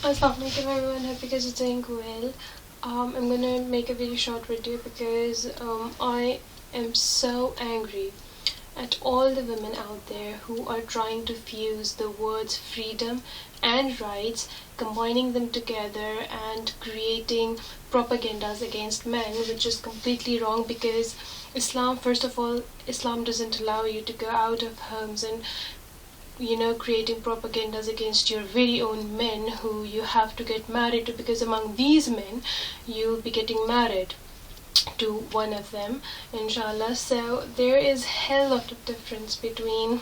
Assalamualaikum everyone, hope you guys are doing well. I'm gonna make a very short video because I am so angry at all the women out there who are trying to fuse the words freedom and rights, combining them together and creating propagandas against men, which is completely wrong because Islam, first of all, Islam doesn't allow you to go out of homes and creating propagandas against your very own men who you have to get married to, because among these men you'll be getting married to one of them, inshallah. So there is hell lot of difference between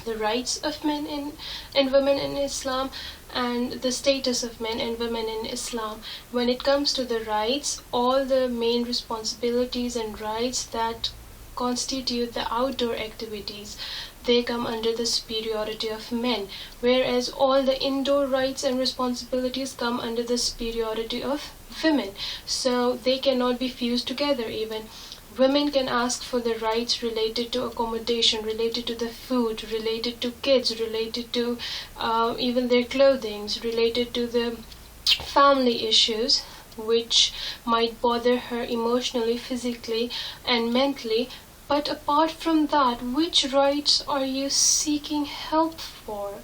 the rights of men and women in Islam and the status of men and women in Islam. When it comes to the rights, all the main responsibilities and rights that constitute the outdoor activities, they come under the superiority of men, whereas all the indoor rights and responsibilities come under the superiority of women. So they cannot be fused together. Even women can ask for the rights related to accommodation, related to the food, related to kids, related to even their clothing, related to the family issues which might bother her emotionally, physically and mentally. But apart from that, which rights are you seeking help for?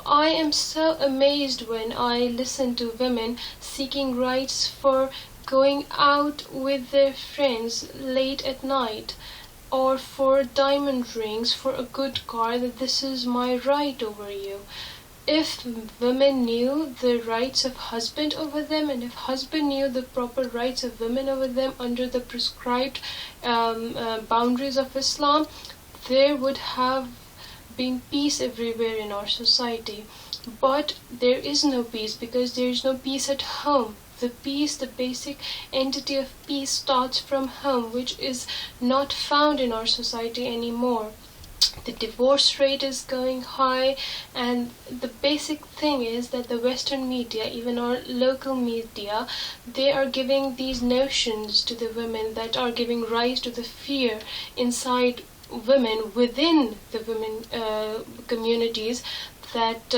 I am so amazed when I listen to women seeking rights for going out with their friends late at night, or for diamond rings, for a good car, that this is my right over you. If women knew the rights of husband over them, and if husband knew the proper rights of women over them under the prescribed boundaries of Islam, there would have been peace everywhere in our society. But there is no peace because there is no peace at home. The peace, the basic entity of peace, starts from home, which is not found in our society anymore. The divorce rate is going high, and the basic thing is that the Western media, even our local media, they are giving these notions to the women that are giving rise to the fear inside women, within the women communities, that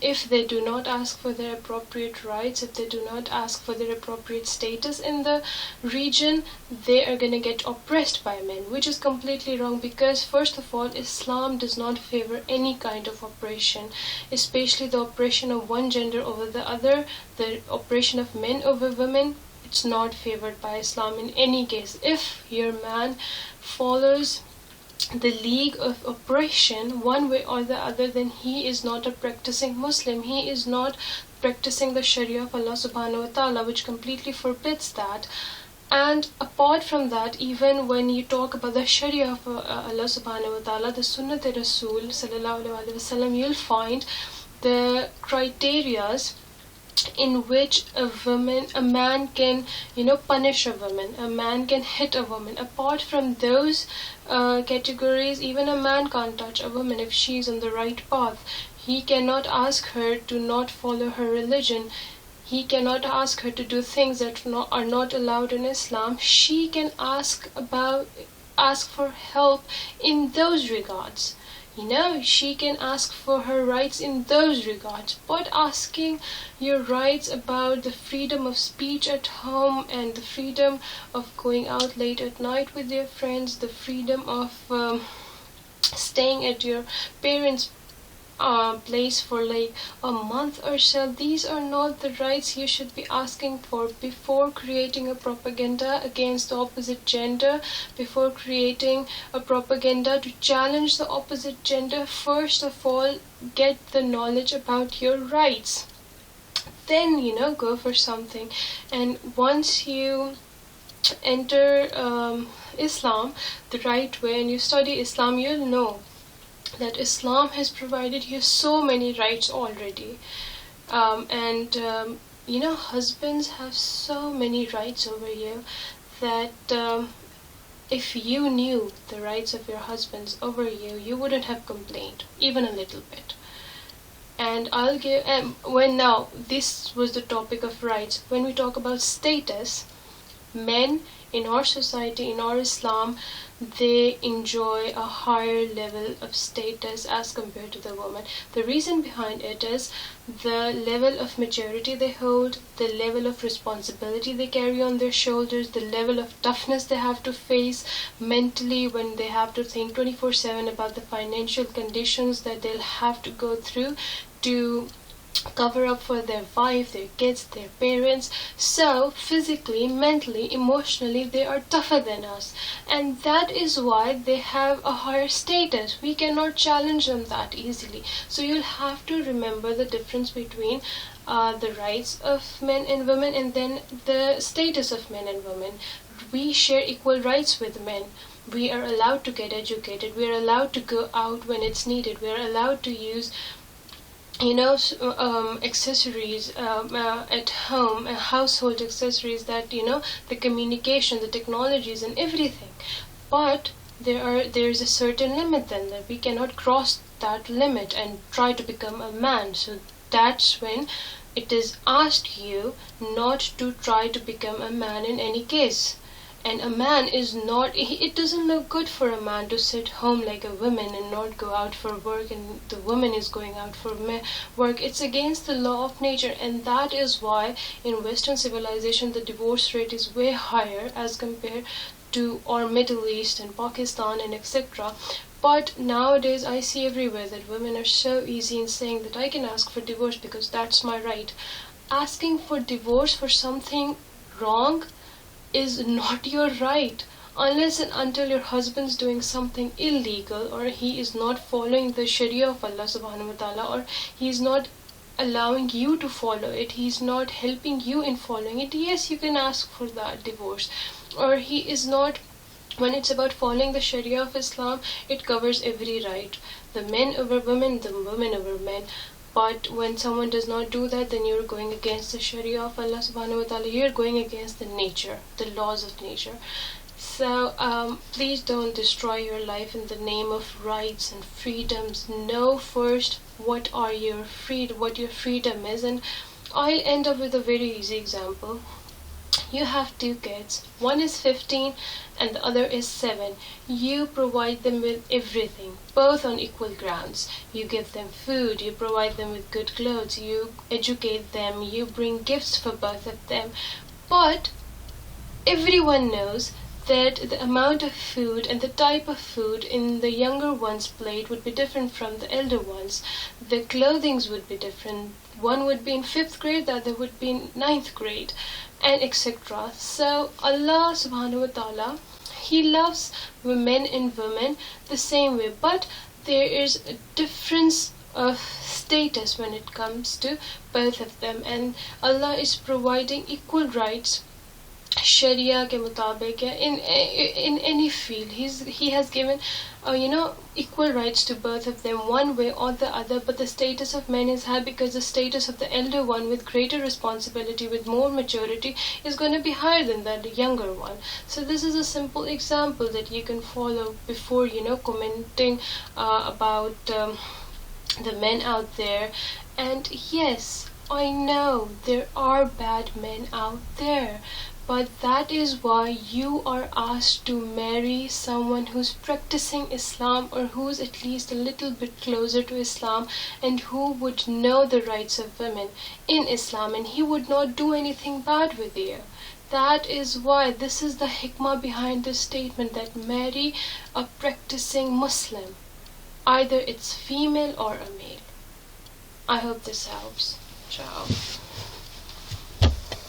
if they do not ask for their appropriate rights, if they do not ask for their appropriate status in the region, they are going to get oppressed by men, which is completely wrong. Because first of all, Islam does not favor any kind of oppression, especially the oppression of one gender over the other, the oppression of men over women. It's not favored by Islam in any case. If your man follows the league of oppression one way or the other, then he is not a practicing Muslim. He is not practicing the Sharia of Allah subhanahu wa ta'ala, which completely forbids that. And apart from that, even when you talk about the Sharia of Allah subhanahu wa ta'ala, the Sunnat Rasul sallallahu alaihi wasallam, you'll find the criterias in which a man can, punish a woman, a man can hit a woman. Apart from those categories, even a man can't touch a woman if she's on the right path. He cannot ask her to not follow her religion. He cannot ask her to do things that are not allowed in Islam. She can ask for help in those regards. She can ask for her rights in those regards. But asking your rights about the freedom of speech at home, and the freedom of going out late at night with your friends, the freedom of staying at your parents' place for like a month or so, these are not the rights you should be asking for. Before creating a propaganda against the opposite gender, before creating a propaganda to challenge the opposite gender, first of all get the knowledge about your rights, then go for something. And once you enter Islam the right way and you study Islam, you'll know that Islam has provided you so many rights already. Husbands have so many rights over you that if you knew the rights of your husbands over you, you wouldn't have complained even a little bit. And now this was the topic of rights. When we talk about status, men in our society, in our Islam, they enjoy a higher level of status as compared to the woman. The reason behind it is the level of maturity they hold, the level of responsibility they carry on their shoulders, the level of toughness they have to face mentally when they have to think 24/7 about the financial conditions that they'll have to go through to cover up for their wife, their kids, their parents. So physically, mentally, emotionally, they are tougher than us, and that is why they have a higher status. We cannot challenge them that easily. So you'll have to remember the difference between the rights of men and women, and then the status of men and women. We share equal rights with men. We are allowed to get educated. We are allowed to go out when it's needed. We are allowed to use accessories at home, household accessories, that the communication, the technologies and everything. But there's a certain limit then, that we cannot cross that limit and try to become a man. So that's when it is asked you not to try to become a man in any case. And a man is not, it doesn't look good for a man to sit home like a woman and not go out for work, and the woman is going out for work. It's against the law of nature, and that is why in Western civilization the divorce rate is way higher as compared to our Middle East and Pakistan and etc. But nowadays I see everywhere that women are so easy in saying that I can ask for divorce because that's my right. Asking for divorce for something wrong is not your right, unless and until your husband's doing something illegal, or he is not following the Sharia of Allah subhanahu wa ta'ala, or he is not allowing you to follow it, he's not helping you in following it. Yes, you can ask for that divorce. Or he is not, when it's about following the Sharia of Islam, it covers every right, the men over women, the women over men. But when someone does not do that, then you're going against the Sharia of Allah subhanahu wa ta'ala. You're going against the nature, the laws of nature. So please don't destroy your life in the name of rights and freedoms. Know first what your freedom is. And I'll end up with a very easy example. You have two kids. One is 15 and the other is 7. You provide them with everything, both on equal grounds. You give them food, you provide them with good clothes, you educate them, you bring gifts for both of them. But everyone knows that the amount of food and the type of food in the younger one's plate would be different from the elder one's. The clothings would be different. One would be in 5th grade, the other would be in 9th grade, and etc. So Allah subhanahu wa ta'ala, He loves men and women the same way, but there is a difference of status when it comes to both of them, and Allah is providing equal rights Sharia ke mutabik, in any field. He has given equal rights to both of them, one way or the other. But the status of men is high because the status of the elder one with greater responsibility, with more maturity, is going to be higher than the younger one. So this is a simple example that you can follow before commenting about the men out there. And yes, I know there are bad men out there, but that is why you are asked to marry someone who's practicing Islam, or who's at least a little bit closer to Islam, and who would know the rights of women in Islam, and he would not do anything bad with you. That is why this is the hikmah behind this statement, that marry a practicing Muslim, either it's female or a male. I hope this helps. Ciao.